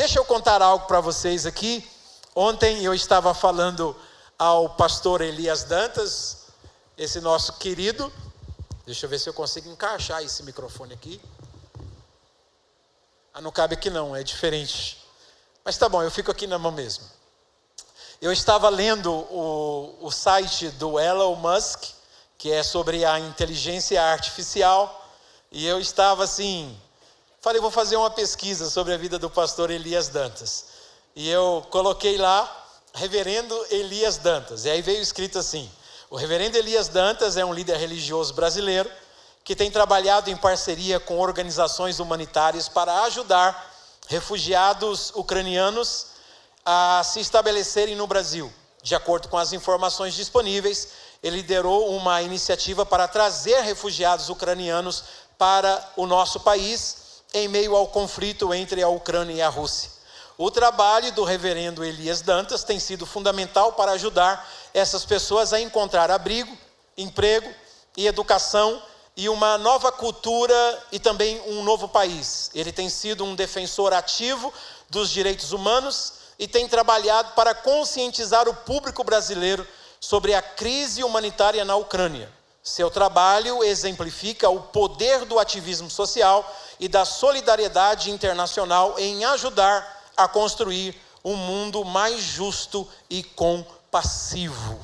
Deixa eu contar algo para vocês aqui. Ontem eu estava falando ao pastor Elias Dantas, esse nosso querido. Deixa eu ver se eu consigo encaixar esse microfone aqui. Não cabe aqui não, é diferente. Mas tá bom, eu fico aqui na mão mesmo. Eu estava lendo o site do Elon Musk, que é sobre a inteligência artificial, e eu estava assim, falei, vou fazer uma pesquisa sobre a vida do pastor Elias Dantas. E eu coloquei lá, Reverendo Elias Dantas, e aí veio escrito assim: o Reverendo Elias Dantas é um líder religioso brasileiro que tem trabalhado em parceria com organizações humanitárias para ajudar refugiados ucranianos a se estabelecerem no Brasil. De acordo com as informações disponíveis, ele liderou uma iniciativa para trazer refugiados ucranianos para o nosso país, em meio ao conflito entre a Ucrânia e a Rússia. O trabalho do reverendo Elias Dantas tem sido fundamental para ajudar essas pessoas a encontrar abrigo, emprego e educação e uma nova cultura e também um novo país. Ele tem sido um defensor ativo dos direitos humanos e tem trabalhado para conscientizar o público brasileiro sobre a crise humanitária na Ucrânia. Seu trabalho exemplifica o poder do ativismo social e da solidariedade internacional em ajudar a construir um mundo mais justo e compassivo.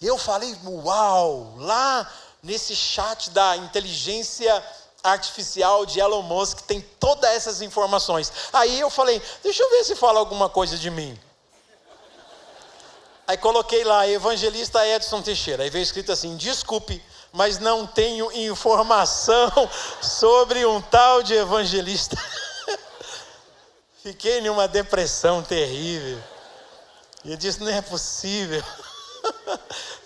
Eu falei, uau, lá nesse chat da inteligência artificial de Elon Musk tem todas essas informações. Aí eu falei, deixa eu ver se fala alguma coisa de mim. Aí coloquei lá, evangelista Edson Teixeira. Aí veio escrito assim, desculpe, mas não tenho informação sobre um tal de evangelista. Fiquei numa depressão terrível. E eu disse, não é possível.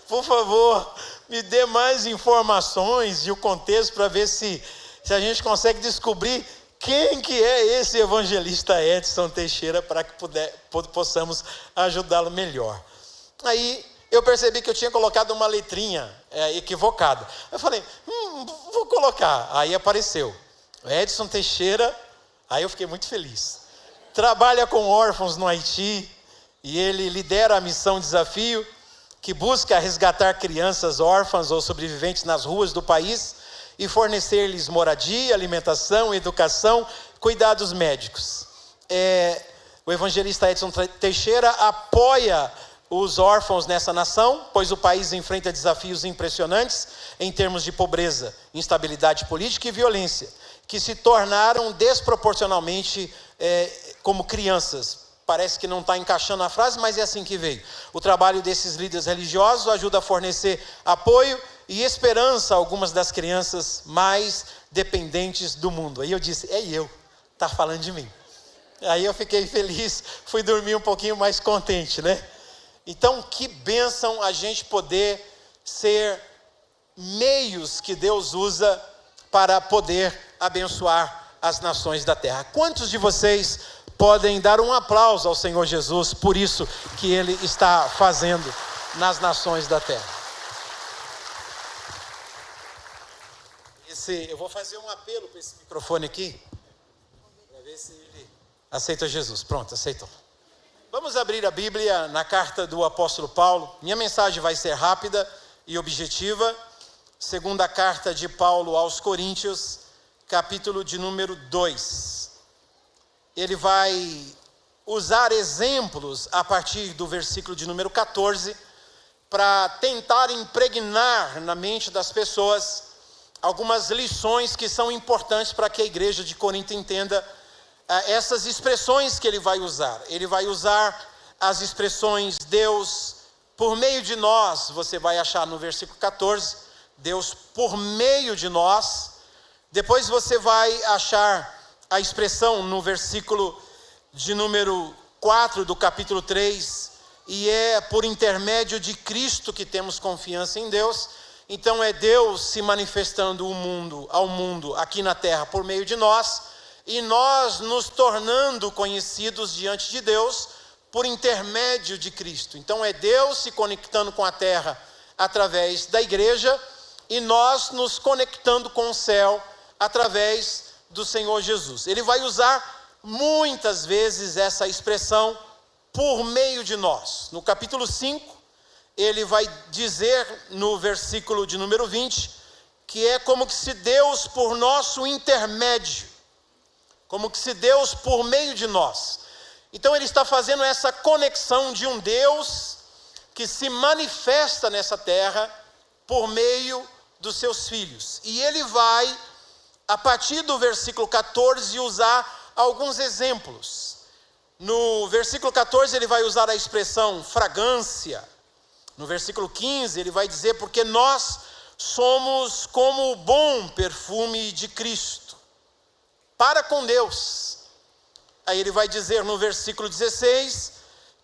Por favor, me dê mais informações e o contexto para ver se a gente consegue descobrir quem que é esse evangelista Edson Teixeira para que possamos ajudá-lo melhor. Aí eu percebi que eu tinha colocado uma letrinha equivocada. Eu falei, vou colocar. Aí apareceu, Edson Teixeira. Aí eu fiquei muito feliz. Trabalha com órfãos no Haiti e ele lidera a missão Desafio, que busca resgatar crianças órfãs ou sobreviventes nas ruas do país e fornecer-lhes moradia, alimentação, educação, cuidados médicos. O evangelista Edson Teixeira apoia os órfãos nessa nação, pois o país enfrenta desafios impressionantes em termos de pobreza, instabilidade política e violência, que se tornaram desproporcionalmente como crianças. Parece que não está encaixando a frase, mas é assim que veio. O trabalho desses líderes religiosos ajuda a fornecer apoio e esperança a algumas das crianças mais dependentes do mundo. Aí eu disse, está falando de mim. Aí eu fiquei feliz, fui dormir um pouquinho mais contente, né? Então, que bênção a gente poder ser meios que Deus usa para poder abençoar as nações da terra. Quantos de vocês podem dar um aplauso ao Senhor Jesus por isso que Ele está fazendo nas nações da terra? Eu vou fazer um apelo para esse microfone aqui, para ver se ele aceita Jesus. Pronto, aceitou. Vamos abrir a Bíblia na carta do apóstolo Paulo. Minha mensagem vai ser rápida e objetiva. Segunda carta de Paulo aos Coríntios, capítulo de número 2. Ele vai usar exemplos a partir do versículo de número 14 para tentar impregnar na mente das pessoas algumas lições que são importantes para que a igreja de Corinto entenda essas expressões que ele vai usar. Ele vai usar as expressões Deus por meio de nós, você vai achar no versículo 14, Deus por meio de nós. Depois você vai achar a expressão no versículo de número 4 do capítulo 3, e é por intermédio de Cristo que temos confiança em Deus. Então é Deus se manifestando ao mundo aqui na terra por meio de nós, e nós nos tornando conhecidos diante de Deus por intermédio de Cristo. Então é Deus se conectando com a terra através da igreja, e nós nos conectando com o céu através do Senhor Jesus. Ele vai usar muitas vezes essa expressão por meio de nós. No capítulo 5, ele vai dizer no versículo de número 20, que é como que se Deus por nosso intermédio, como que se Deus por meio de nós. Então ele está fazendo essa conexão de um Deus que se manifesta nessa terra por meio dos seus filhos. E ele vai, a partir do versículo 14, usar alguns exemplos. No versículo 14 ele vai usar a expressão fragrância. No versículo 15 ele vai dizer, porque nós somos como o bom perfume de Cristo para com Deus. Aí ele vai dizer no versículo 16,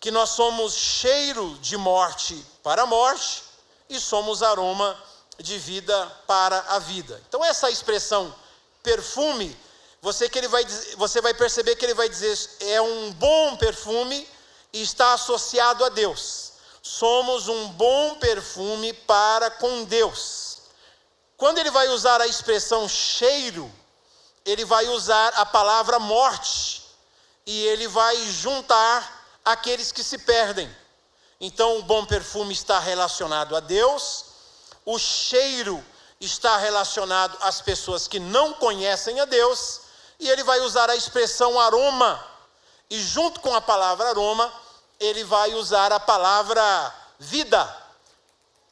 que nós somos cheiro de morte para a morte e somos aroma de vida para a vida. Então essa expressão perfume, você vai perceber que ele vai dizer, é um bom perfume e está associado a Deus. Somos um bom perfume para com Deus. Quando ele vai usar a expressão cheiro, ele vai usar a palavra morte e ele vai juntar aqueles que se perdem. Então o bom perfume está relacionado a Deus, o cheiro está relacionado às pessoas que não conhecem a Deus, e ele vai usar a expressão aroma, e junto com a palavra aroma, ele vai usar a palavra vida,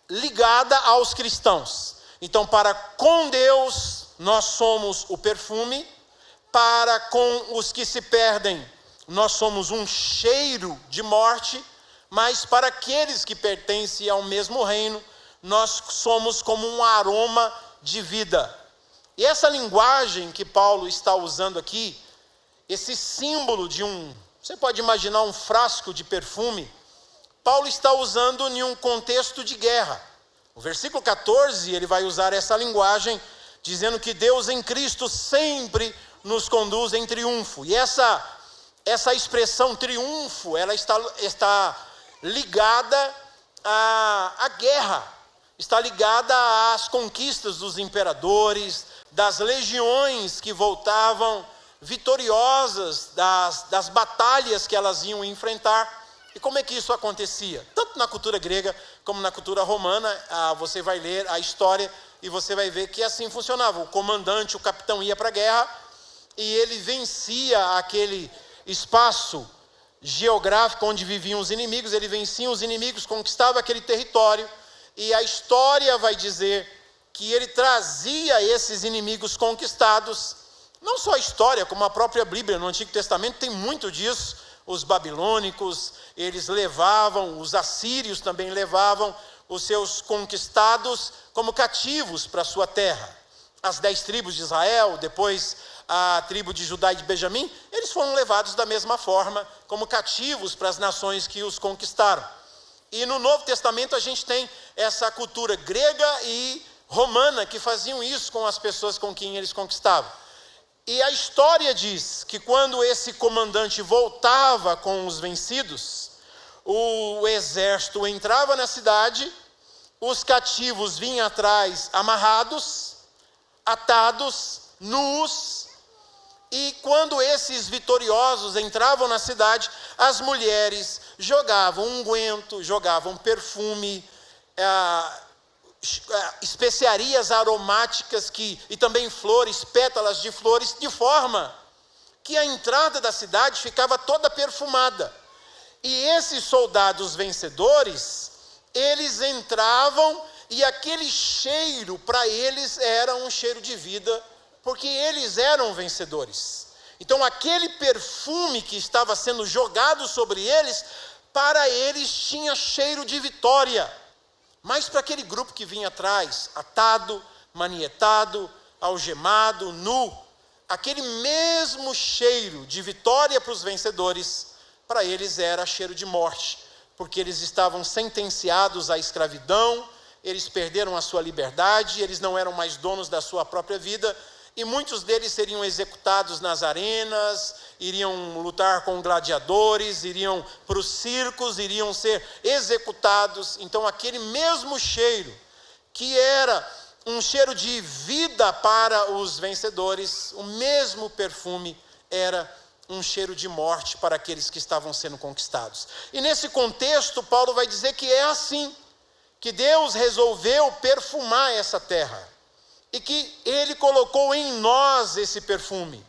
ligada aos cristãos. Então, para com Deus, nós somos o perfume, para com os que se perdem, nós somos um cheiro de morte, mas para aqueles que pertencem ao mesmo reino, nós somos como um aroma de vida. E essa linguagem que Paulo está usando aqui, esse símbolo de você pode imaginar um frasco de perfume, Paulo está usando em um contexto de guerra. O versículo 14, ele vai usar essa linguagem, dizendo que Deus em Cristo sempre nos conduz em triunfo. E essa expressão triunfo, ela está ligada à guerra, está ligada às conquistas dos imperadores, das legiões que voltavam vitoriosas das batalhas que elas iam enfrentar. E como é que isso acontecia? Tanto na cultura grega como na cultura romana, você vai ler a história e você vai ver que assim funcionava. O comandante, o capitão ia para a guerra e ele vencia aquele espaço geográfico onde viviam os inimigos, ele vencia os inimigos, conquistava aquele território, e a história vai dizer que ele trazia esses inimigos conquistados, não só a história, como a própria Bíblia no Antigo Testamento tem muito disso. Os babilônicos, eles levavam, os assírios também levavam os seus conquistados como cativos para a sua terra. As 10 tribos de Israel, depois a tribo de Judá e de Benjamim, eles foram levados da mesma forma, como cativos para as nações que os conquistaram. E no Novo Testamento a gente tem essa cultura grega e romana que faziam isso com as pessoas com quem eles conquistavam. E a história diz que quando esse comandante voltava com os vencidos, o exército entrava na cidade, os cativos vinham atrás amarrados, atados, nus, e quando esses vitoriosos entravam na cidade, as mulheres jogavam unguento, jogavam perfume, especiarias aromáticas e também flores, pétalas de flores, de forma que a entrada da cidade ficava toda perfumada. E esses soldados vencedores, eles entravam e aquele cheiro para eles era um cheiro de vida, porque eles eram vencedores. Então aquele perfume que estava sendo jogado sobre eles, para eles tinha cheiro de vitória. Mas para aquele grupo que vinha atrás, atado, manietado, algemado, nu, aquele mesmo cheiro de vitória para os vencedores, para eles era cheiro de morte, porque eles estavam sentenciados à escravidão, eles perderam a sua liberdade, eles não eram mais donos da sua própria vida, e muitos deles seriam executados nas arenas, iriam lutar com gladiadores, iriam para os circos, iriam ser executados. Então aquele mesmo cheiro, que era um cheiro de vida para os vencedores, o mesmo perfume era um cheiro de morte para aqueles que estavam sendo conquistados. E nesse contexto, Paulo vai dizer que é assim, que Deus resolveu perfumar essa terra, e que Ele colocou em nós esse perfume,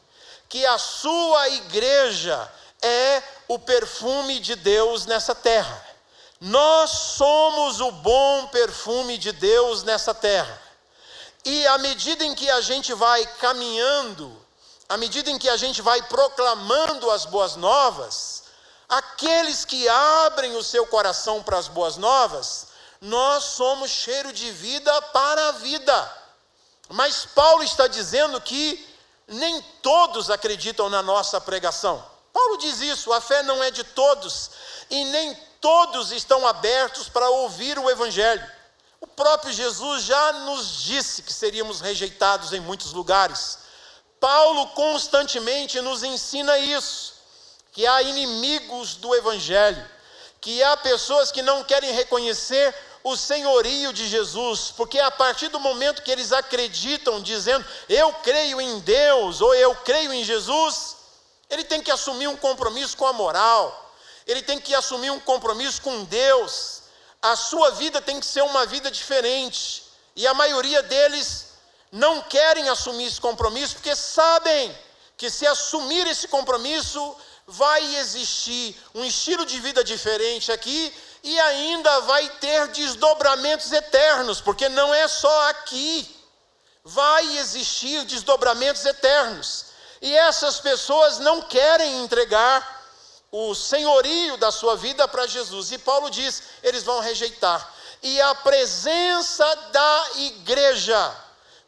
que a sua igreja é o perfume de Deus nessa terra. Nós somos o bom perfume de Deus nessa terra. E à medida em que a gente vai caminhando, à medida em que a gente vai proclamando as boas novas, aqueles que abrem o seu coração para as boas novas, nós somos cheiro de vida para a vida. Mas Paulo está dizendo que nem todos acreditam na nossa pregação. Paulo diz isso, a fé não é de todos, e nem todos estão abertos para ouvir o evangelho. O próprio Jesus já nos disse que seríamos rejeitados em muitos lugares. Paulo constantemente nos ensina isso, que há inimigos do evangelho, que há pessoas que não querem reconhecer o senhorio de Jesus, porque a partir do momento que eles acreditam, dizendo, eu creio em Deus, ou eu creio em Jesus, ele tem que assumir um compromisso com a moral, ele tem que assumir um compromisso com Deus, a sua vida tem que ser uma vida diferente, e a maioria deles não querem assumir esse compromisso, porque sabem que se assumir esse compromisso, vai existir um estilo de vida diferente aqui, e ainda vai ter desdobramentos eternos, porque não é só aqui, vai existir desdobramentos eternos, e essas pessoas não querem entregar o senhorio da sua vida para Jesus, e Paulo diz, eles vão rejeitar, e a presença da igreja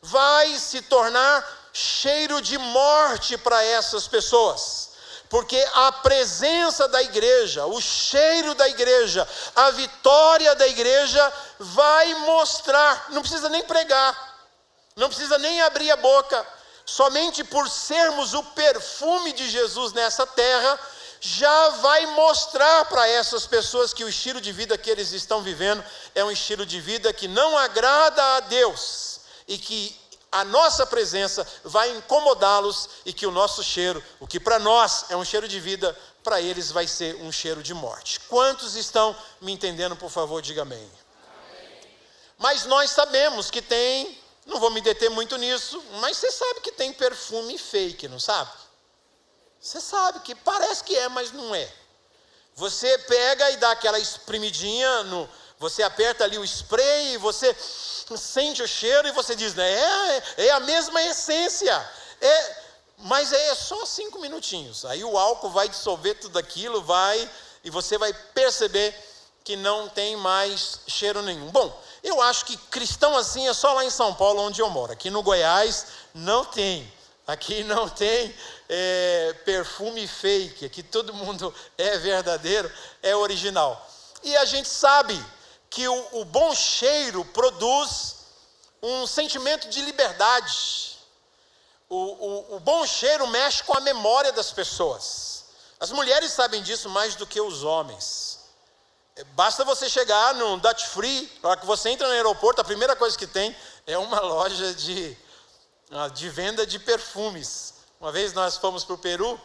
vai se tornar cheiro de morte para essas pessoas, porque a presença da igreja, o cheiro da igreja, a vitória da igreja vai mostrar, não precisa nem pregar, não precisa nem abrir a boca, somente por sermos o perfume de Jesus nessa terra, já vai mostrar para essas pessoas que o estilo de vida que eles estão vivendo é um estilo de vida que não agrada a Deus, e que a nossa presença vai incomodá-los, e que o nosso cheiro, o que para nós é um cheiro de vida, para eles vai ser um cheiro de morte. Quantos estão me entendendo? Por favor, diga amém. Amém. Mas nós sabemos que tem, não vou me deter muito nisso, mas você sabe que tem perfume fake, não sabe? Você sabe que parece que é, mas não é. Você pega e dá aquela espremidinha, você aperta ali o spray, e você sente o cheiro, e você diz, é a mesma essência, mas é só 5 minutinhos, aí o álcool vai dissolver tudo aquilo, e você vai perceber que não tem mais cheiro nenhum. Bom, eu acho que cristão assim é só lá em São Paulo, onde eu moro. Aqui no Goiás não tem, aqui não tem perfume fake, aqui todo mundo é verdadeiro, é original. E a gente sabe que o bom cheiro produz um sentimento de liberdade. O bom cheiro mexe com a memória das pessoas. As mulheres sabem disso mais do que os homens. Basta você chegar no Dutch Free, na hora que você entra no aeroporto, a primeira coisa que tem é uma loja de venda de perfumes. Uma vez nós fomos para o Peru,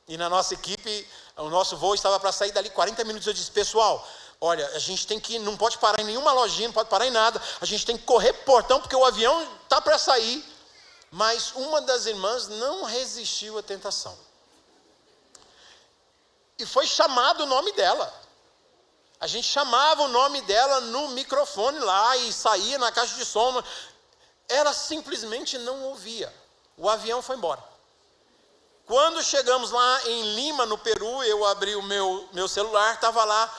e na nossa equipe, o nosso voo estava para sair dali 40 minutos. Eu disse, pessoal, olha, a gente tem que, não pode parar em nenhuma lojinha, não pode parar em nada, a gente tem que correr pro portão, porque o avião está para sair. Mas uma das irmãs não resistiu à tentação, e foi chamado o nome dela. A gente chamava o nome dela no microfone lá, e saía na caixa de som, ela simplesmente não ouvia. O avião foi embora. Quando chegamos lá em Lima, no Peru, eu abri o meu celular, estava lá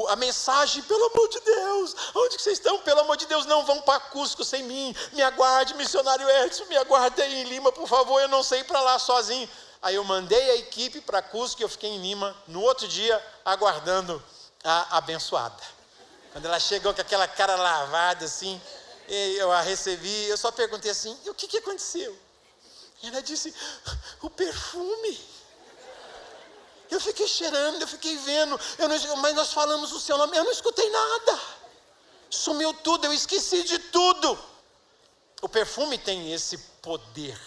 a mensagem, pelo amor de Deus, onde que vocês estão? Pelo amor de Deus, não vão para Cusco sem mim, me aguarde, missionário Edson, me aguarde aí em Lima, por favor, eu não sei ir para lá sozinho. Aí eu mandei a equipe para Cusco, e eu fiquei em Lima, no outro dia, aguardando a abençoada. Quando ela chegou com aquela cara lavada assim, eu a recebi, eu só perguntei assim, e o que aconteceu? E ela disse, o perfume. Eu fiquei cheirando, eu fiquei vendo, mas nós falamos o seu nome, eu não escutei nada. Sumiu tudo, eu esqueci de tudo. O perfume tem esse poder.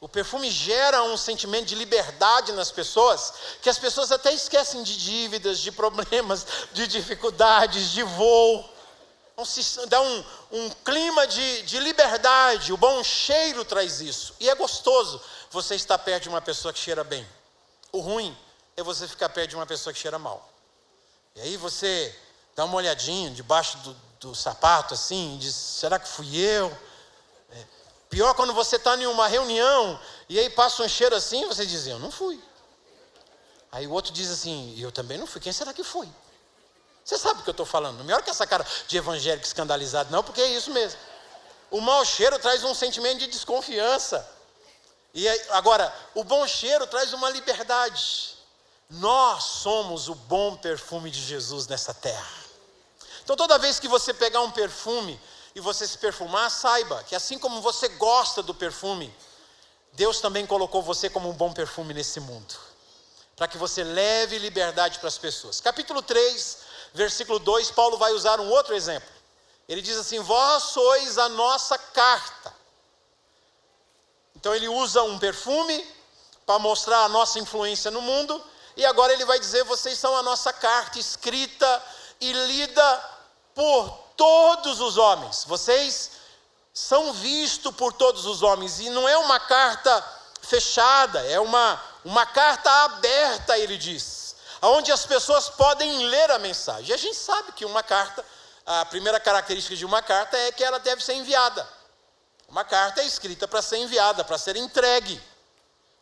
O perfume gera um sentimento de liberdade nas pessoas, que as pessoas até esquecem de dívidas, de problemas, de dificuldades, de voo. Então, dá um clima de liberdade. O bom cheiro traz isso. E é gostoso você estar perto de uma pessoa que cheira bem. O ruim é você ficar perto de uma pessoa que cheira mal. E aí você dá uma olhadinha debaixo do sapato assim, e diz, será que fui eu? Pior quando você está em uma reunião e aí passa um cheiro assim, você diz, eu não fui. Aí o outro diz assim, eu também não fui, quem será que foi? Você sabe o que eu estou falando, não me olha com essa cara de evangélico escandalizado não, porque é isso mesmo. O mau cheiro traz um sentimento de desconfiança. E aí, agora, o bom cheiro traz uma liberdade. Nós somos o bom perfume de Jesus nessa terra. Então toda vez que você pegar um perfume e você se perfumar, saiba que assim como você gosta do perfume, Deus também colocou você como um bom perfume nesse mundo, para que você leve liberdade para as pessoas. Capítulo 3, versículo 2, Paulo vai usar um outro exemplo. Ele diz assim, vós sois a nossa carta. Então ele usa um perfume para mostrar a nossa influência no mundo, e agora ele vai dizer, vocês são a nossa carta escrita e lida por todos os homens. Vocês são vistos por todos os homens. E não é uma carta fechada, é uma carta aberta, ele diz, onde as pessoas podem ler a mensagem. E a gente sabe que uma carta, a primeira característica de uma carta é que ela deve ser enviada. Uma carta é escrita para ser enviada, para ser entregue.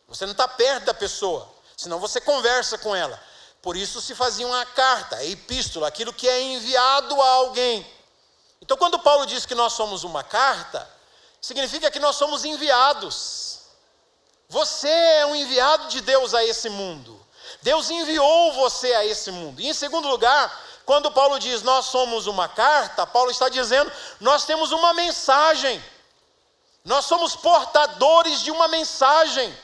Você não está perto da pessoa, senão você conversa com ela. Por isso se fazia uma carta, a epístola, aquilo que é enviado a alguém. Então quando Paulo diz que nós somos uma carta, significa que nós somos enviados. Você é um enviado de Deus a esse mundo. Deus enviou você a esse mundo. E em segundo lugar, quando Paulo diz nós somos uma carta, Paulo está dizendo nós temos uma mensagem. Nós somos portadores de uma mensagem.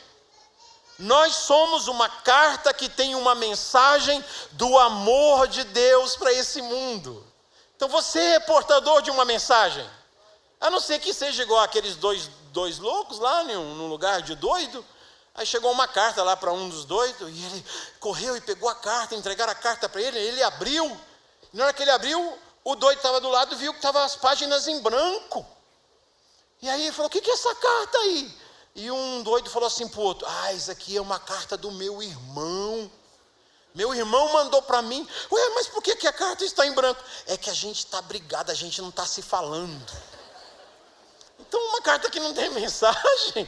Nós somos uma carta que tem uma mensagem do amor de Deus para esse mundo. Então você é portador de uma mensagem. A não ser que seja igual aqueles dois loucos lá num lugar de doido. Aí chegou uma carta lá para um dos doidos e ele correu e pegou a carta, entregaram a carta para ele, ele abriu. E na hora que ele abriu, o doido estava do lado e viu que estavam as páginas em branco. E aí ele falou, o que é essa carta aí? E um doido falou assim para o outro, isso aqui é uma carta do meu irmão. Meu irmão mandou para mim. Ué, mas por que a carta está em branco? É que a gente está brigado, a gente não está se falando. Então uma carta que não tem mensagem.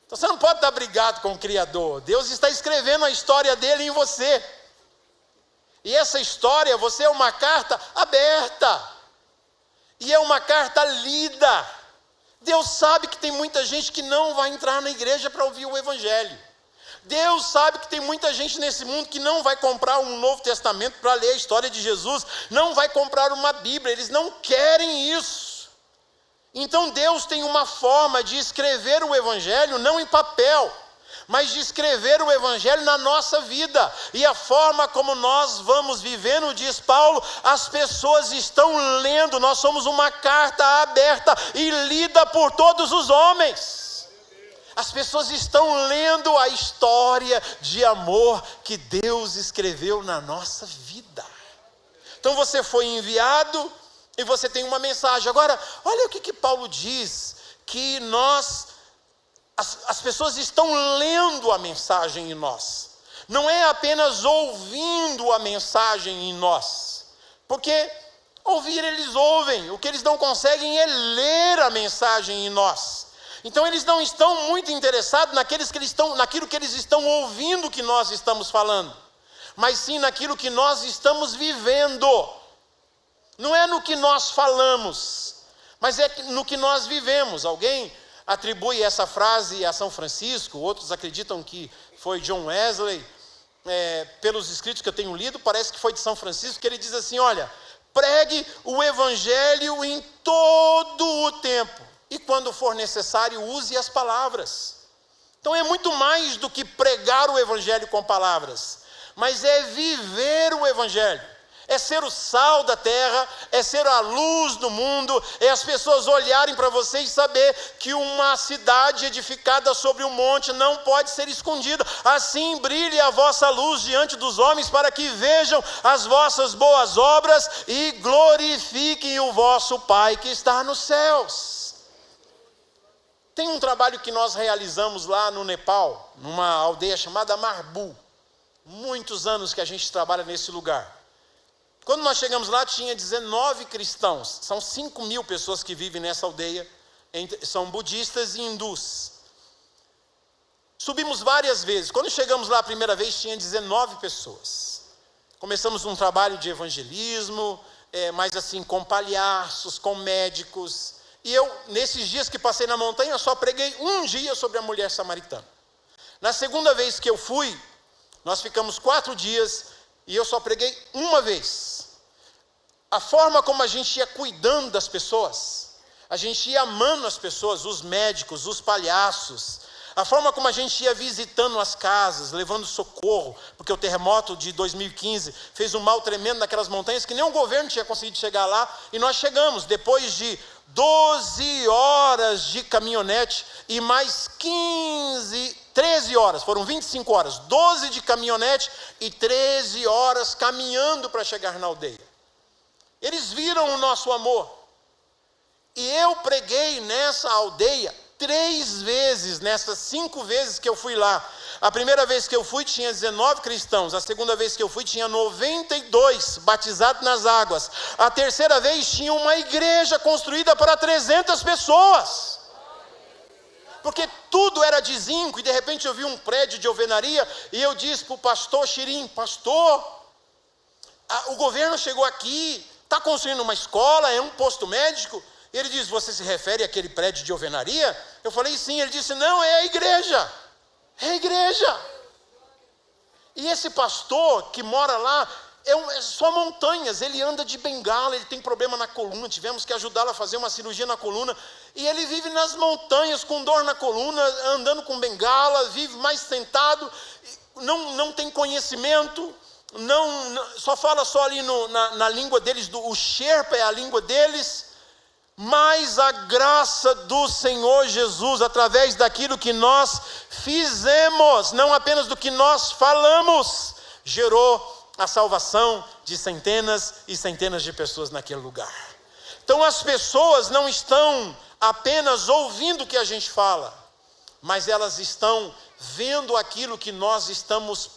Então você não pode estar brigado com o Criador. Deus está escrevendo a história dele em você. E essa história, você é uma carta aberta. E é uma carta lida. Deus sabe que tem muita gente que não vai entrar na igreja para ouvir o Evangelho. Deus sabe que tem muita gente nesse mundo que não vai comprar um Novo Testamento para ler a história de Jesus, não vai comprar uma Bíblia, eles não querem isso. Então Deus tem uma forma de escrever o Evangelho, não em papel, mas de escrever o Evangelho na nossa vida. E a forma como nós vamos vivendo, diz Paulo, as pessoas estão lendo, nós somos uma carta aberta e lida por todos os homens. As pessoas estão lendo a história de amor que Deus escreveu na nossa vida. Então você foi enviado e você tem uma mensagem. Agora, olha o que Paulo diz, que as pessoas estão lendo a mensagem em nós. Não é apenas ouvindo a mensagem em nós. Porque ouvir eles ouvem. O que eles não conseguem é ler a mensagem em nós. Então eles não estão muito interessados naquilo que eles estão ouvindo que nós estamos falando. Mas sim naquilo que nós estamos vivendo. Não é no que nós falamos, mas é no que nós vivemos. Alguém atribui essa frase a São Francisco, outros acreditam que foi John Wesley. Pelos escritos que eu tenho lido, parece que foi de São Francisco, que ele diz assim, olha, pregue o Evangelho em todo o tempo, e quando for necessário, use as palavras. Então é muito mais do que pregar o Evangelho com palavras, mas é viver o Evangelho, é ser o sal da terra, é ser a luz do mundo, é as pessoas olharem para você e saber que uma cidade edificada sobre um monte não pode ser escondida. Assim brilhe a vossa luz diante dos homens, para que vejam as vossas boas obras e glorifiquem o vosso Pai que está nos céus. Tem um trabalho que nós realizamos lá no Nepal, numa aldeia chamada Marbu. Muitos anos que a gente trabalha nesse lugar. Quando nós chegamos lá, tinha 19 cristãos. São 5.000 pessoas que vivem nessa aldeia. São budistas e hindus. Subimos várias vezes. Quando chegamos lá a primeira vez, tinha 19 pessoas. Começamos um trabalho de evangelismo, mas assim, com palhaços, com médicos. E eu, nesses dias que passei na montanha, só preguei um dia sobre a mulher samaritana. Na segunda vez que eu fui, nós ficamos 4 dias e eu só preguei uma vez. A forma como a gente ia cuidando das pessoas, a gente ia amando as pessoas, os médicos, os palhaços, a forma como a gente ia visitando as casas, levando socorro, porque o terremoto de 2015 fez um mal tremendo naquelas montanhas que nem o governo tinha conseguido chegar lá, e nós chegamos, depois de 12 horas de caminhonete e mais 13 horas, foram 25 horas, 12 de caminhonete e 13 horas caminhando para chegar na aldeia. Eles viram o nosso amor. E eu preguei nessa aldeia 3 vezes, nessas 5 vezes que eu fui lá. A primeira vez que eu fui tinha 19 cristãos. A segunda vez que eu fui tinha 92 batizados nas águas. A terceira vez tinha uma igreja construída para 300 pessoas. Porque tudo era de zinco. E de repente eu vi um prédio de alvenaria. E eu disse para o pastor Shirim: pastor, o governo chegou aqui, está construindo uma escola, é um posto médico. Ele disse: você se refere àquele prédio de alvenaria? Eu falei: sim. Ele disse: não, é a igreja. É a igreja. E esse pastor que mora lá, é só montanhas. Ele anda de bengala, ele tem problema na coluna. Tivemos que ajudá-lo a fazer uma cirurgia na coluna. E ele vive nas montanhas com dor na coluna, andando com bengala, vive mais sentado, não tem conhecimento. Só fala só ali na língua deles, o Sherpa é a língua deles, mas a graça do Senhor Jesus, através daquilo que nós fizemos, não apenas do que nós falamos, gerou a salvação de centenas e centenas de pessoas naquele lugar. Então as pessoas não estão apenas ouvindo o que a gente fala, mas elas estão vendo aquilo que nós estamos,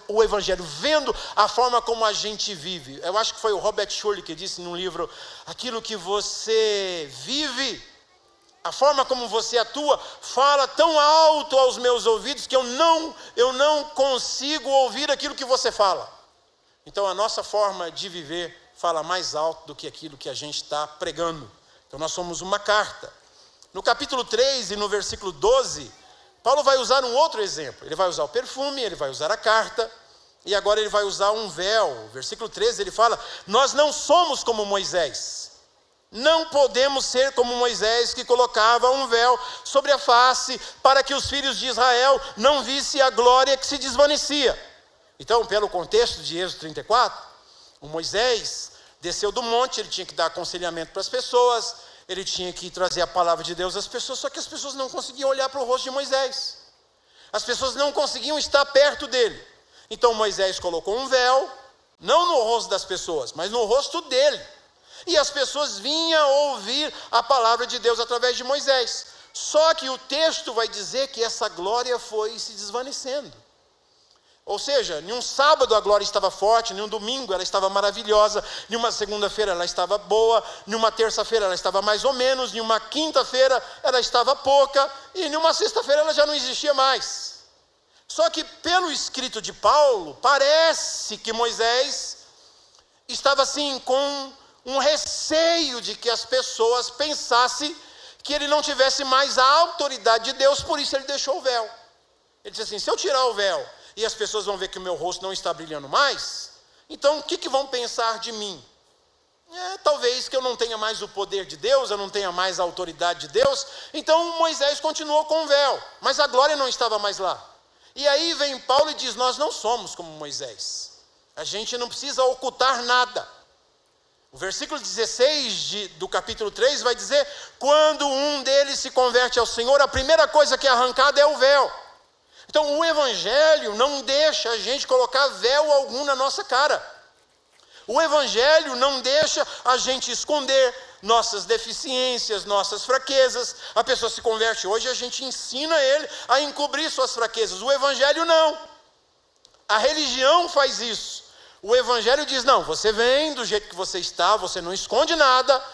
o Evangelho, vendo a forma como a gente vive. Eu acho que foi o Robert Schuller que disse num livro: aquilo que você vive, a forma como você atua, fala tão alto aos meus ouvidos que eu não consigo ouvir aquilo que você fala. Então a nossa forma de viver fala mais alto do que aquilo que a gente está pregando. Então nós somos uma carta. No capítulo 3 e no versículo 12, Paulo vai usar um outro exemplo. Ele vai usar o perfume, ele vai usar a carta, e agora ele vai usar um véu. Versículo 13 ele fala: nós não somos como Moisés. Não podemos ser como Moisés, que colocava um véu sobre a face, para que os filhos de Israel não vissem a glória que se desvanecia. Então, pelo contexto de Êxodo 34, o Moisés desceu do monte, ele tinha que dar aconselhamento para as pessoas, ele tinha que trazer a palavra de Deus às pessoas, só que as pessoas não conseguiam olhar para o rosto de Moisés. As pessoas não conseguiam estar perto dele. Então Moisés colocou um véu, não no rosto das pessoas, mas no rosto dele. E as pessoas vinham ouvir a palavra de Deus através de Moisés. Só que o texto vai dizer que essa glória foi se desvanecendo. Ou seja, em um sábado a glória estava forte, em um domingo ela estava maravilhosa, em uma segunda-feira ela estava boa, em uma terça-feira ela estava mais ou menos, em uma quinta-feira ela estava pouca, e em uma sexta-feira ela já não existia mais. Só que pelo escrito de Paulo, parece que Moisés estava assim com um receio de que as pessoas pensassem que ele não tivesse mais a autoridade de Deus, por isso ele deixou o véu. Ele disse assim: se eu tirar o véu e as pessoas vão ver que o meu rosto não está brilhando mais, então o que vão pensar de mim? Talvez que eu não tenha mais o poder de Deus, eu não tenha mais a autoridade de Deus. Então Moisés continuou com o véu, mas a glória não estava mais lá. E aí vem Paulo e diz: nós não somos como Moisés. A gente não precisa ocultar nada. O versículo 16 do capítulo 3 vai dizer: quando um deles se converte ao Senhor, a primeira coisa que é arrancada é o véu. Então o Evangelho não deixa a gente colocar véu algum na nossa cara. O Evangelho não deixa a gente esconder nossas deficiências, nossas fraquezas. A pessoa se converte hoje, a gente ensina ele a encobrir suas fraquezas. O Evangelho não. A religião faz isso. O Evangelho diz: não, você vem do jeito que você está, você não esconde nada,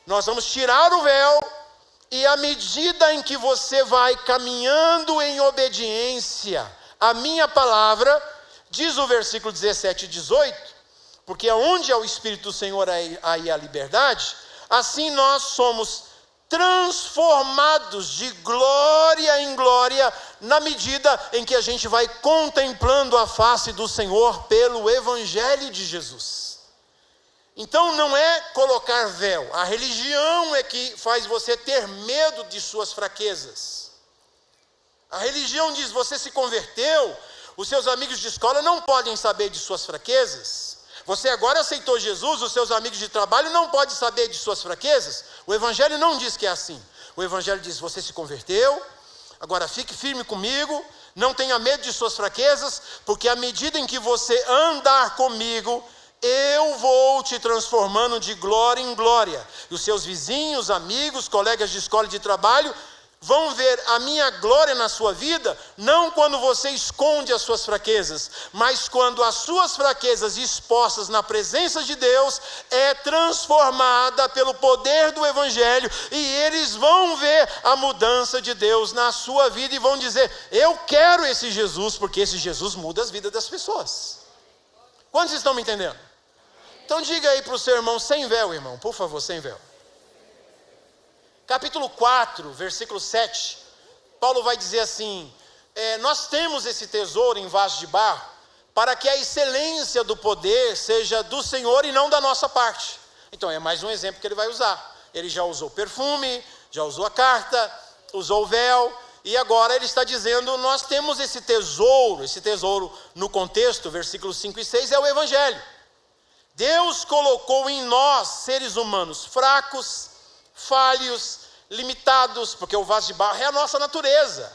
nós vamos tirar o véu, e à medida em que você vai caminhando em obediência à minha palavra, diz o versículo 17 e 18, porque onde é o Espírito do Senhor, aí a liberdade, assim nós somos transformados de glória em glória, na medida em que a gente vai contemplando a face do Senhor pelo Evangelho de Jesus. Então não é colocar véu, a religião é que faz você ter medo de suas fraquezas. A religião diz: você se converteu, os seus amigos de escola não podem saber de suas fraquezas. Você agora aceitou Jesus, os seus amigos de trabalho não podem saber de suas fraquezas. O Evangelho não diz que é assim. O Evangelho diz: você se converteu, agora fique firme comigo, não tenha medo de suas fraquezas, porque à medida em que você andar comigo, eu vou te transformando de glória em glória. E os seus vizinhos, amigos, colegas de escola e de trabalho vão ver a minha glória na sua vida, não quando você esconde as suas fraquezas, mas quando as suas fraquezas expostas na presença de Deus é transformada pelo poder do Evangelho, e eles vão ver a mudança de Deus na sua vida e vão dizer: eu quero esse Jesus, porque esse Jesus muda as vidas das pessoas. Quantos estão me entendendo? Então diga aí para o seu irmão: sem véu, irmão, por favor, sem véu. Capítulo 4, versículo 7, Paulo vai dizer assim: nós temos esse tesouro em vaso de barro, para que a excelência do poder seja do Senhor e não da nossa parte. Então é mais um exemplo que ele vai usar. Ele já usou perfume, já usou a carta, usou o véu, e agora ele está dizendo: nós temos esse tesouro no contexto, versículos 5 e 6, é o Evangelho. Deus colocou em nós, seres humanos fracos, falhos, limitados, porque o vaso de barro é a nossa natureza.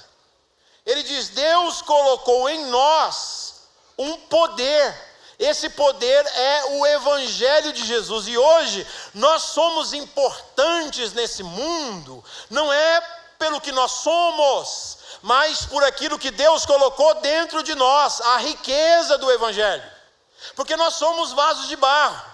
Ele diz: Deus colocou em nós um poder. Esse poder é o Evangelho de Jesus. E hoje nós somos importantes nesse mundo, não é pelo que nós somos, mas por aquilo que Deus colocou dentro de nós, a riqueza do Evangelho. Porque nós somos vasos de barro,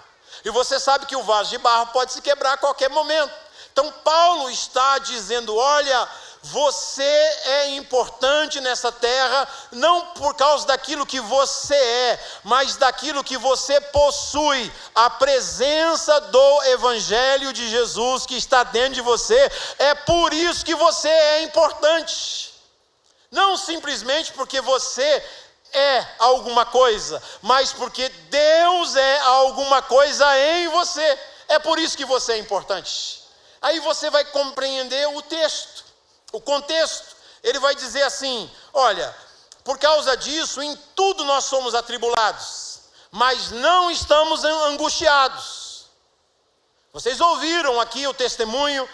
e você sabe que o vaso de barro pode se quebrar a qualquer momento. Então Paulo está dizendo: olha, você é importante nessa terra, não por causa daquilo que você é, mas daquilo que você possui, a presença do Evangelho de Jesus que está dentro de você. É por isso que você é importante, não simplesmente porque você é alguma coisa, mas porque Deus é alguma coisa em você. É por isso que você é importante. Aí você vai compreender o texto, o contexto. Ele vai dizer assim: olha, por causa disso, em tudo nós somos atribulados, mas não estamos angustiados. Vocês ouviram aqui o testemunho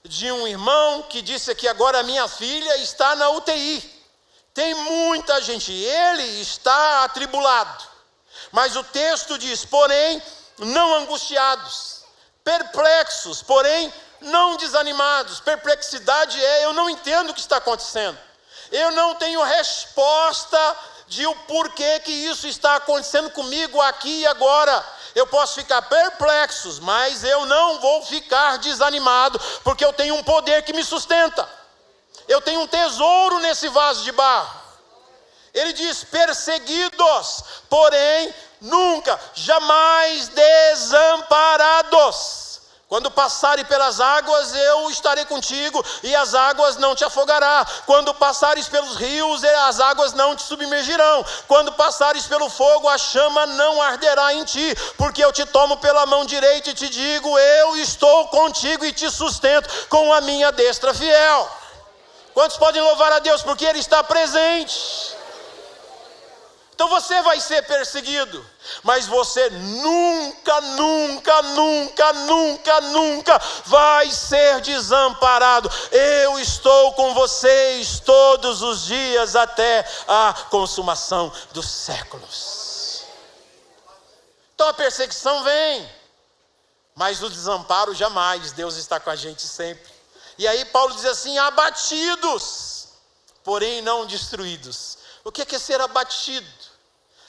de um irmão que disse que agora a minha filha está na UTI. Tem muita gente, ele está atribulado, mas o texto diz: porém, não angustiados, perplexos, porém, não desanimados. Perplexidade é: eu não entendo o que está acontecendo, eu não tenho resposta de o porquê que isso está acontecendo comigo aqui e agora. Eu posso ficar perplexo, mas eu não vou ficar desanimado, porque eu tenho um poder que me sustenta. Eu tenho um tesouro nesse vaso de barro. Ele diz: perseguidos, porém nunca, jamais desamparados. Quando passares pelas águas, eu estarei contigo, e as águas não te afogará. Quando passares pelos rios, as águas não te submergirão. Quando passares pelo fogo, a chama não arderá em ti, porque eu te tomo pela mão direita e te digo: eu estou contigo e te sustento com a minha destra fiel. Quantos podem louvar a Deus porque Ele está presente? Então você vai ser perseguido, mas você nunca, nunca, nunca, nunca, nunca vai ser desamparado. Eu estou com vocês todos os dias até a consumação dos séculos. Então a perseguição vem, mas o desamparo jamais. Deus está com a gente sempre. E aí Paulo diz assim: abatidos, porém não destruídos. O que é ser abatido?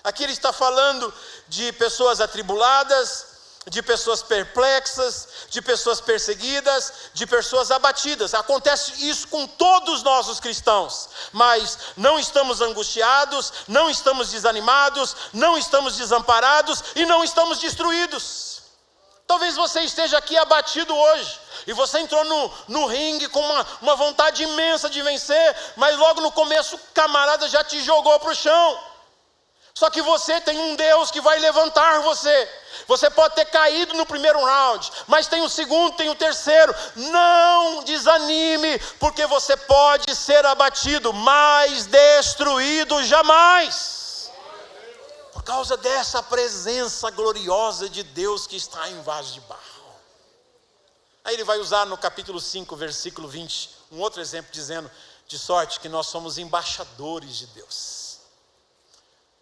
Aqui ele está falando de pessoas atribuladas, de pessoas perplexas, de pessoas perseguidas, de pessoas abatidas. Acontece isso com todos nós os cristãos, mas não estamos angustiados, não estamos desanimados, não estamos desamparados e não estamos destruídos. Talvez você esteja aqui abatido hoje, e você entrou no ringue com uma vontade imensa de vencer, mas logo no começo o camarada já te jogou para o chão. Só que você tem um Deus que vai levantar você. Você pode ter caído no primeiro round, mas tem o segundo, tem o terceiro. Não desanime, porque você pode ser abatido, mas destruído jamais. Por causa dessa presença gloriosa de Deus que está em vaso de barro. Aí ele vai usar no capítulo 5, versículo 20, um outro exemplo dizendo: de sorte que nós somos embaixadores de Deus.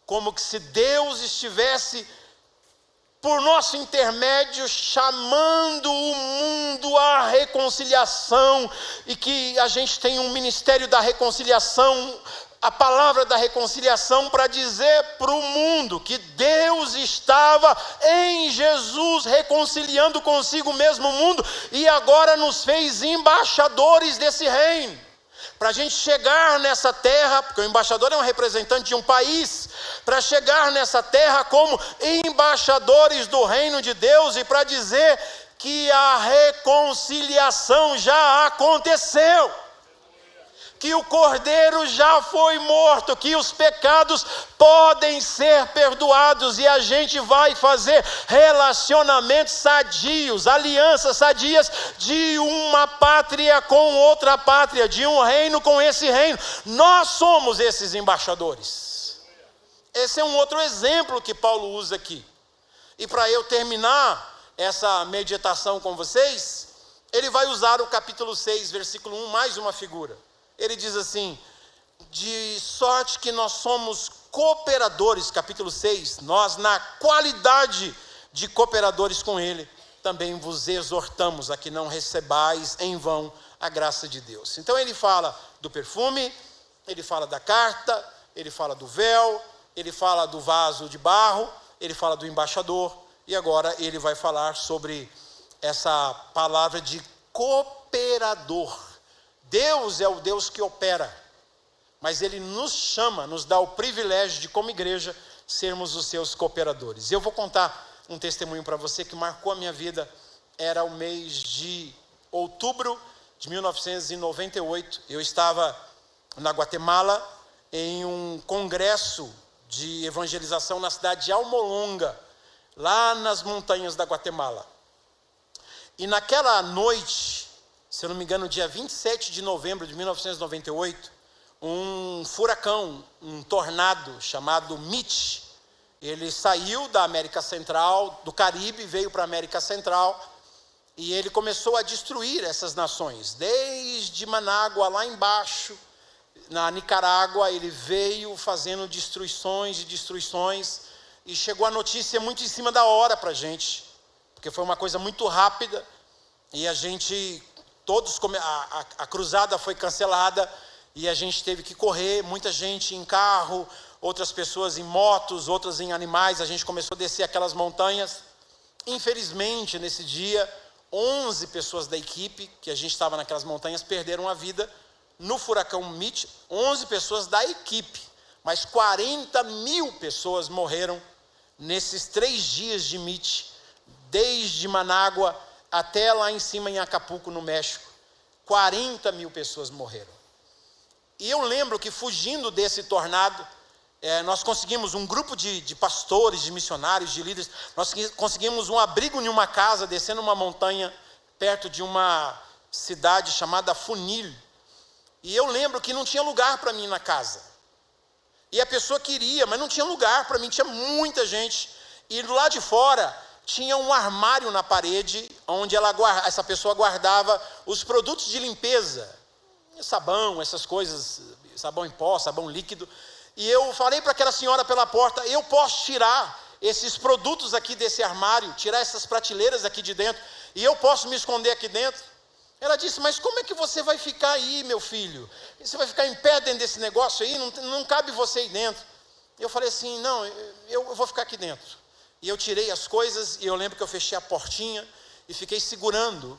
Como que se Deus estivesse por nosso intermédio chamando o mundo à reconciliação, e que a gente tem um ministério da reconciliação, a palavra da reconciliação, para dizer para o mundo que Deus estava em Jesus reconciliando consigo mesmo o mundo, e agora nos fez embaixadores desse reino. Para a gente chegar nessa terra, porque o embaixador é um representante de um país, para chegar nessa terra como embaixadores do reino de Deus, e para dizer que a reconciliação já aconteceu, que o Cordeiro já foi morto, que os pecados podem ser perdoados, e a gente vai fazer relacionamentos sadios, alianças sadias, de uma pátria com outra pátria, de um reino com esse reino. Nós somos esses embaixadores. Esse é um outro exemplo que Paulo usa aqui. E para eu terminar essa meditação com vocês, ele vai usar o capítulo 6, versículo 1, mais uma figura. Ele diz assim: de sorte que nós somos cooperadores, capítulo 6, nós na qualidade de cooperadores com ele, também vos exortamos a que não recebais em vão a graça de Deus. Então ele fala do perfume, ele fala da carta, ele fala do véu, ele fala do vaso de barro, ele fala do embaixador, e agora ele vai falar sobre essa palavra de cooperador. Deus é o Deus que opera, mas Ele nos chama, nos dá o privilégio de, como igreja, sermos os seus cooperadores. Eu vou contar um testemunho para você que marcou a minha vida. Era o mês de outubro de 1998. Eu estava na Guatemala em um congresso de evangelização na cidade de Almolonga, lá nas montanhas da Guatemala. E naquela noite, se eu não me engano, dia 27 de novembro de 1998, um furacão, um tornado chamado Mitch, ele saiu da América Central, do Caribe, veio para a América Central, e ele começou a destruir essas nações. Desde Manágua, lá embaixo, na Nicarágua, ele veio fazendo destruições e destruições, e chegou a notícia muito em cima da hora para a gente, porque foi uma coisa muito rápida, e a gente... a cruzada foi cancelada e a gente teve que correr, muita gente em carro, outras pessoas em motos, outras em animais. A gente começou a descer aquelas montanhas. Infelizmente, nesse dia, 11 pessoas da equipe, que a gente estava naquelas montanhas, perderam a vida no furacão Mitch. 11 pessoas da equipe, mas 40 mil pessoas morreram nesses 3 dias de Mitch, desde Manágua até lá em cima em Acapulco, no México. 40 mil pessoas morreram. E eu lembro que, fugindo desse tornado, nós conseguimos um grupo de pastores, de missionários, de líderes. Nós conseguimos um abrigo em uma casa, descendo uma montanha, perto de uma cidade chamada Funil. E eu lembro que não tinha lugar para mim na casa. E a pessoa queria, mas não tinha lugar para mim, tinha muita gente. E do lado de fora tinha um armário na parede, onde essa pessoa guardava os produtos de limpeza, sabão, essas coisas, sabão em pó, sabão líquido. E eu falei para aquela senhora pela porta: eu posso tirar esses produtos aqui desse armário, tirar essas prateleiras aqui de dentro, e eu posso me esconder aqui dentro? Ela disse: mas como é que você vai ficar aí, meu filho? Você vai ficar em pé dentro desse negócio aí? Não cabe você aí dentro. Eu falei assim: não, eu vou ficar aqui dentro. E eu tirei as coisas, e eu lembro que eu fechei a portinha e fiquei segurando.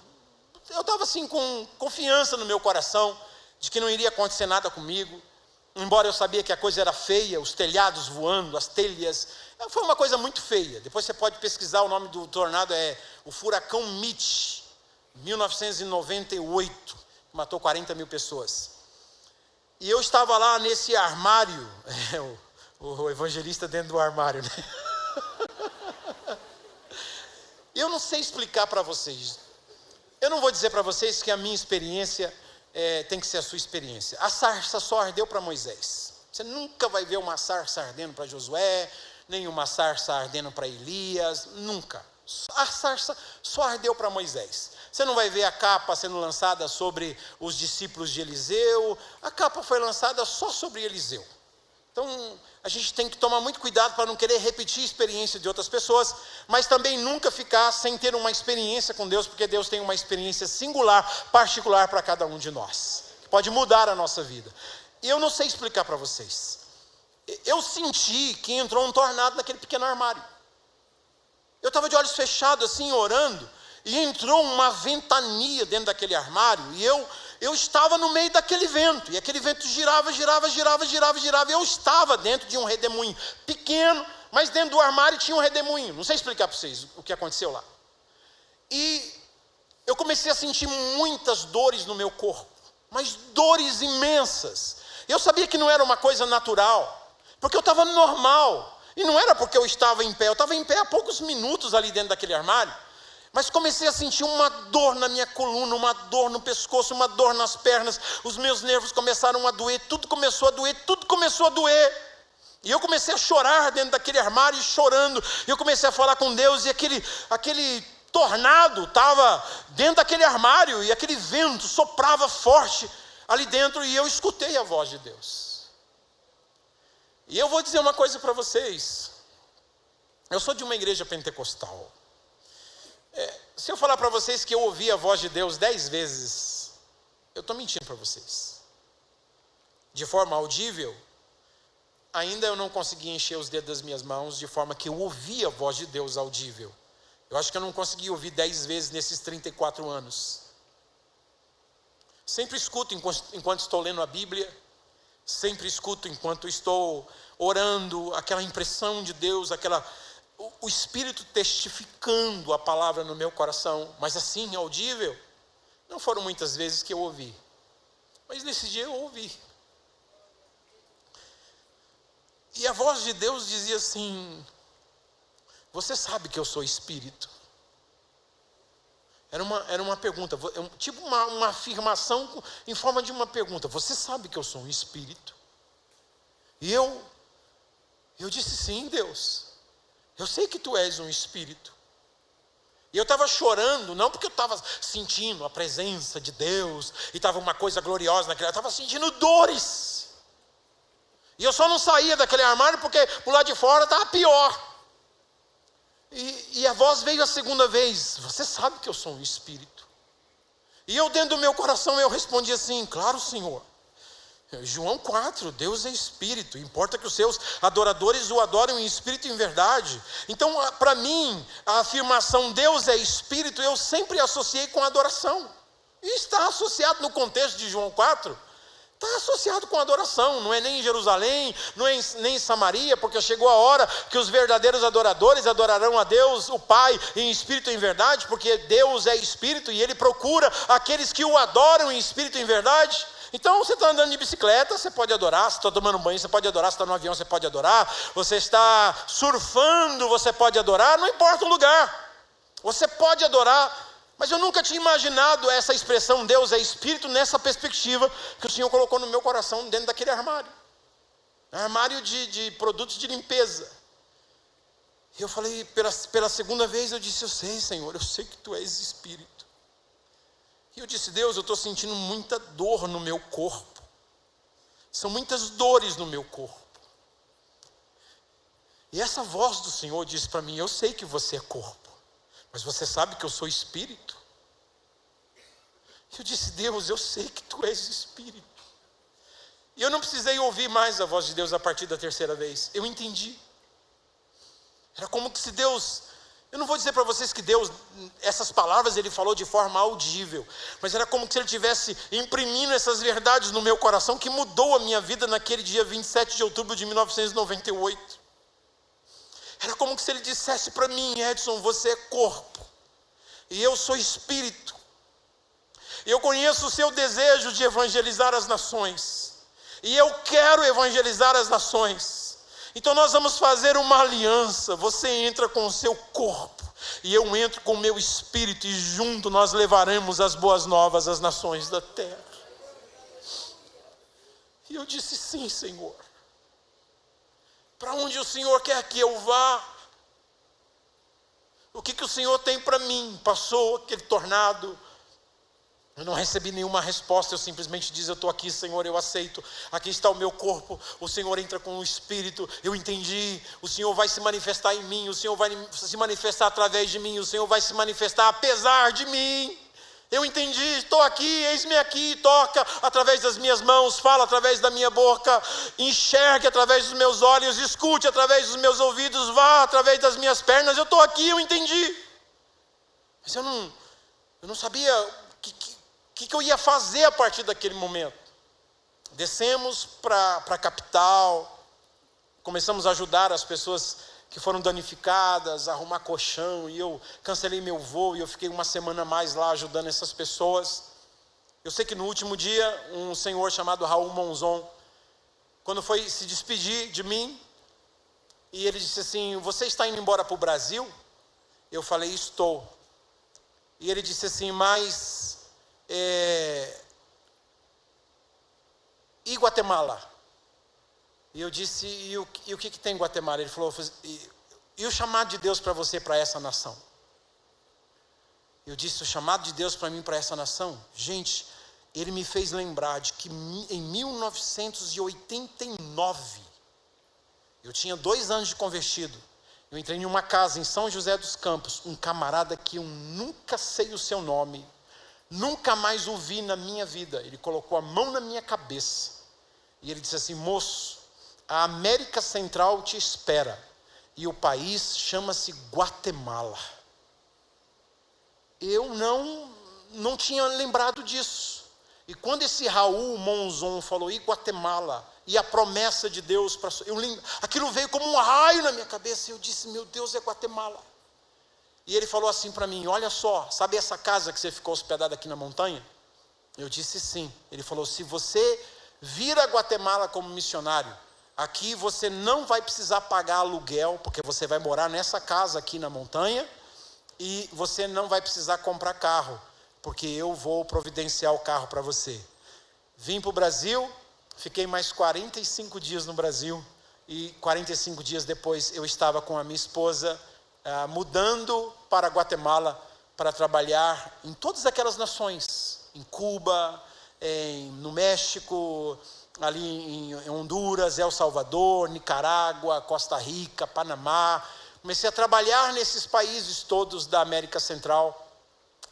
Eu estava assim com confiança no meu coração, de que não iria acontecer nada comigo. Embora eu sabia que a coisa era feia, os telhados voando, as telhas. Foi uma coisa muito feia. Depois você pode pesquisar, o nome do tornado é o furacão Mitch, 1998, matou 40 mil pessoas. E eu estava lá nesse armário, o evangelista dentro do armário, né? Eu não sei explicar para vocês. Eu não vou dizer para vocês que a minha experiência tem que ser a sua experiência. A sarça só ardeu para Moisés. Você nunca vai ver uma sarça ardendo para Josué, nem uma sarça ardendo para Elias, nunca. A sarça só ardeu para Moisés. Você não vai ver a capa sendo lançada sobre os discípulos de Eliseu. A capa foi lançada só sobre Eliseu. Então, a gente tem que tomar muito cuidado para não querer repetir a experiência de outras pessoas, mas também nunca ficar sem ter uma experiência com Deus, porque Deus tem uma experiência singular, particular para cada um de nós, que pode mudar a nossa vida. E eu não sei explicar para vocês. Eu senti que entrou um tornado naquele pequeno armário. Eu estava de olhos fechados assim, orando, e entrou uma ventania dentro daquele armário, e eu estava no meio daquele vento, e aquele vento girava, e eu estava dentro de um redemoinho pequeno, mas dentro do armário tinha um redemoinho. Não sei explicar para vocês o que aconteceu lá. E eu comecei a sentir muitas dores no meu corpo, mas dores imensas. Eu sabia que não era uma coisa natural, porque eu estava normal, e não era porque eu estava em pé, eu estava em pé há poucos minutos ali dentro daquele armário. Mas comecei a sentir uma dor na minha coluna, uma dor no pescoço, uma dor nas pernas. Os meus nervos começaram a doer, tudo começou a doer. E eu comecei a chorar dentro daquele armário, e chorando. E eu comecei a falar com Deus, e aquele tornado estava dentro daquele armário, e aquele vento soprava forte ali dentro, e eu escutei a voz de Deus. E eu vou dizer uma coisa para vocês. Eu sou de uma igreja pentecostal. Se eu falar para vocês que eu ouvi a voz de Deus 10 vezes, eu estou mentindo para vocês. De forma audível, ainda eu não consegui encher os dedos das minhas mãos de forma que eu ouvi a voz de Deus audível. Eu acho que eu não consegui ouvir 10 vezes nesses 34 anos. Sempre escuto enquanto estou lendo a Bíblia, sempre escuto enquanto estou orando, aquela impressão de Deus, o Espírito testificando a palavra no meu coração, mas assim, audível, não foram muitas vezes que eu ouvi, mas nesse dia eu ouvi. E a voz de Deus dizia assim: você sabe que eu sou Espírito? Era uma pergunta, tipo uma afirmação em forma de uma pergunta. Você sabe que eu sou um Espírito? E eu disse: sim, Deus. Eu sei que tu és um Espírito. E eu estava chorando, não porque eu estava sentindo a presença de Deus, e estava uma coisa gloriosa naquele, eu estava sentindo dores. E eu só não saía daquele armário porque por lá de fora estava pior. E a voz veio a segunda vez: você sabe que eu sou um Espírito? E eu dentro do meu coração eu respondi assim: claro, Senhor. João 4, Deus é Espírito, importa que os seus adoradores o adorem em Espírito e em verdade. Então, para mim, a afirmação Deus é Espírito, eu sempre associei com adoração. E está associado no contexto de João 4, está associado com adoração. Não é nem em Jerusalém, não é nem em Samaria, porque chegou a hora que os verdadeiros adoradores adorarão a Deus, o Pai, em Espírito e em verdade, porque Deus é Espírito e Ele procura aqueles que o adoram em Espírito e em verdade. Então você está andando de bicicleta, você pode adorar. Se está tomando banho, você pode adorar. Se está no avião, você pode adorar. Você está surfando, você pode adorar. Não importa o lugar, você pode adorar. Mas eu nunca tinha imaginado essa expressão Deus é Espírito nessa perspectiva que o Senhor colocou no meu coração dentro daquele armário. armário de produtos de limpeza. E eu falei, pela segunda vez, eu disse, eu sei, Senhor, eu sei que Tu és Espírito. E eu disse, Deus, eu estou sentindo muita dor no meu corpo. São muitas dores no meu corpo. E essa voz do Senhor disse para mim, eu sei que você é corpo, mas você sabe que eu sou Espírito? Eu disse, Deus, eu sei que Tu és Espírito. E eu não precisei ouvir mais a voz de Deus a partir da terceira vez. Eu entendi. Era como que se Deus... Eu não vou dizer para vocês que Deus, essas palavras Ele falou de forma audível, mas era como se Ele estivesse imprimindo essas verdades no meu coração, que mudou a minha vida naquele dia 27 de outubro de 1998. Era como se Ele dissesse para mim, Edson, você é corpo, e eu sou Espírito. Eu conheço o seu desejo de evangelizar as nações, e eu quero evangelizar as nações. Então nós vamos fazer uma aliança. Você entra com o seu corpo e eu entro com o meu espírito, e junto nós levaremos as boas novas às nações da terra. E eu disse, sim, Senhor. Para onde o Senhor quer que eu vá? O que o Senhor tem para mim? Passou aquele tornado, eu não recebi nenhuma resposta, eu simplesmente disse, eu estou aqui, Senhor, eu aceito, aqui está o meu corpo, o Senhor entra com o Espírito, eu entendi, o Senhor vai se manifestar em mim, o Senhor vai se manifestar através de mim, o Senhor vai se manifestar apesar de mim. Eu entendi, estou aqui, eis-me aqui, toca através das minhas mãos, fala através da minha boca, enxergue através dos meus olhos, escute através dos meus ouvidos, vá através das minhas pernas, eu estou aqui, eu entendi. Mas eu não sabia o que eu ia fazer a partir daquele momento. Descemos para a capital, começamos a ajudar as pessoas que foram danificadas, a arrumar colchão, e eu cancelei meu voo, e eu fiquei uma semana a mais lá ajudando essas pessoas. Eu sei que no último dia, um senhor chamado Raul Monzon, quando foi se despedir de mim, e ele disse assim, você está indo embora para o Brasil? Eu falei, estou. E ele disse assim, mas... e Guatemala? E eu disse, e o que tem em Guatemala? Ele falou, e o chamado de Deus para você, para essa nação? Eu disse, o chamado de Deus para mim, para essa nação? Gente, ele me fez lembrar de que em 1989, eu tinha 2 anos de convertido, eu entrei em uma casa em São José dos Campos, um camarada que eu nunca sei o seu nome, nunca mais o vi na minha vida. Ele colocou a mão na minha cabeça e ele disse assim, moço, a América Central te espera e o país chama-se Guatemala. Eu não tinha lembrado disso. E quando esse Raul Monzon falou, e Guatemala, e a promessa de Deus, aquilo veio como um raio na minha cabeça, e eu disse, meu Deus, é Guatemala. E ele falou assim para mim, olha só, sabe essa casa que você ficou hospedado aqui na montanha? Eu disse sim. Ele falou, se você vir a Guatemala como missionário, aqui você não vai precisar pagar aluguel, porque você vai morar nessa casa aqui na montanha, e você não vai precisar comprar carro, porque eu vou providenciar o carro para você. Vim para o Brasil, fiquei mais 45 dias no Brasil, e 45 dias depois eu estava com a minha esposa, mudando para Guatemala para trabalhar em todas aquelas nações, em Cuba, no México, ali em Honduras, El Salvador, Nicarágua, Costa Rica, Panamá. Comecei a trabalhar nesses países todos da América Central,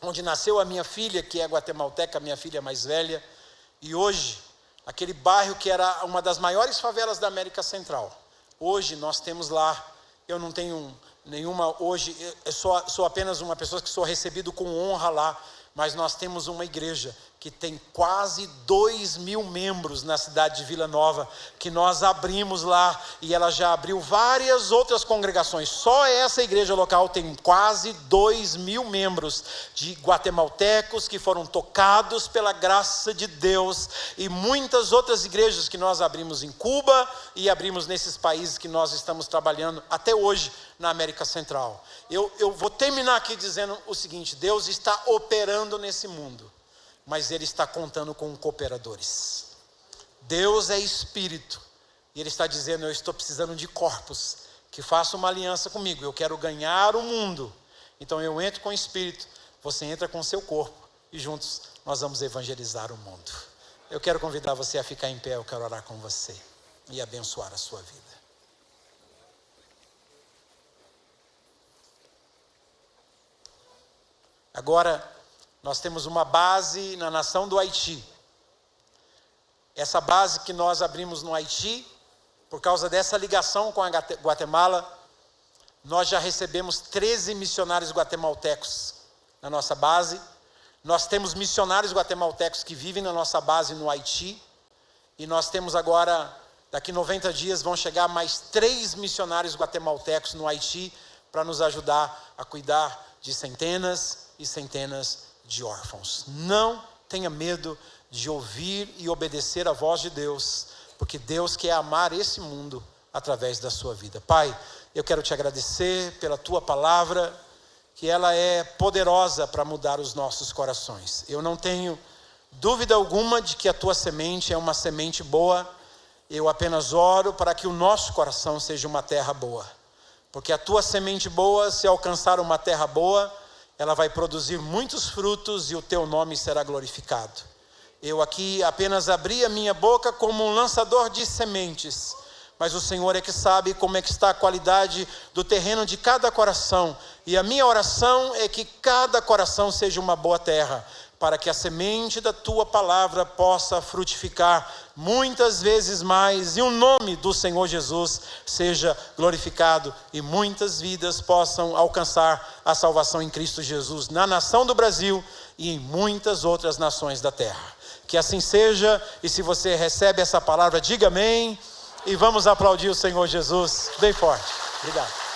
onde nasceu a minha filha, que é guatemalteca, a minha filha mais velha, e hoje, aquele bairro que era uma das maiores favelas da América Central, hoje nós temos lá, eu não tenho nenhuma, hoje eu sou apenas uma pessoa que sou recebido com honra lá, mas nós temos uma igreja que tem quase 2.000 membros na cidade de Vila Nova, que nós abrimos lá, e ela já abriu várias outras congregações. Só essa igreja local tem quase 2.000 membros de guatemaltecos que foram tocados pela graça de Deus, e muitas outras igrejas que nós abrimos em Cuba e abrimos nesses países que nós estamos trabalhando até hoje na América Central. Eu vou terminar aqui dizendo o seguinte: Deus está operando nesse mundo, mas Ele está contando com cooperadores. Deus é Espírito, E Ele está dizendo: eu estou precisando de corpos que façam uma aliança comigo. Eu quero ganhar o mundo. Então eu entro com o Espírito, você entra com o seu corpo, e juntos nós vamos evangelizar o mundo. Eu quero convidar você a ficar em pé, eu quero orar com você e abençoar a sua vida. Agora, nós temos uma base na nação do Haiti. Essa base que nós abrimos no Haiti, por causa dessa ligação com a Guatemala, nós já recebemos 13 missionários guatemaltecos na nossa base. Nós temos missionários guatemaltecos que vivem na nossa base no Haiti. E nós temos agora, daqui 90 dias, vão chegar mais 3 missionários guatemaltecos no Haiti para nos ajudar a cuidar de centenas e centenas de órfãos. Não tenha medo de ouvir e obedecer a voz de Deus, porque Deus quer amar esse mundo através da sua vida. Pai, eu quero te agradecer pela tua palavra, que ela é poderosa para mudar os nossos corações. Eu não tenho dúvida alguma de que a tua semente é uma semente boa. Eu apenas oro para que o nosso coração seja uma terra boa, porque a tua semente boa, se alcançar uma terra boa, ela vai produzir muitos frutos e o teu nome será glorificado. Eu aqui apenas abri a minha boca como um lançador de sementes, mas o Senhor é que sabe como é que está a qualidade do terreno de cada coração. E a minha oração é que cada coração seja uma boa terra, para que a semente da tua palavra possa frutificar muitas vezes mais, e o nome do Senhor Jesus seja glorificado, e muitas vidas possam alcançar a salvação em Cristo Jesus, na nação do Brasil e em muitas outras nações da terra. Que assim seja, e se você recebe essa palavra, diga amém, e vamos aplaudir o Senhor Jesus bem forte. Obrigado.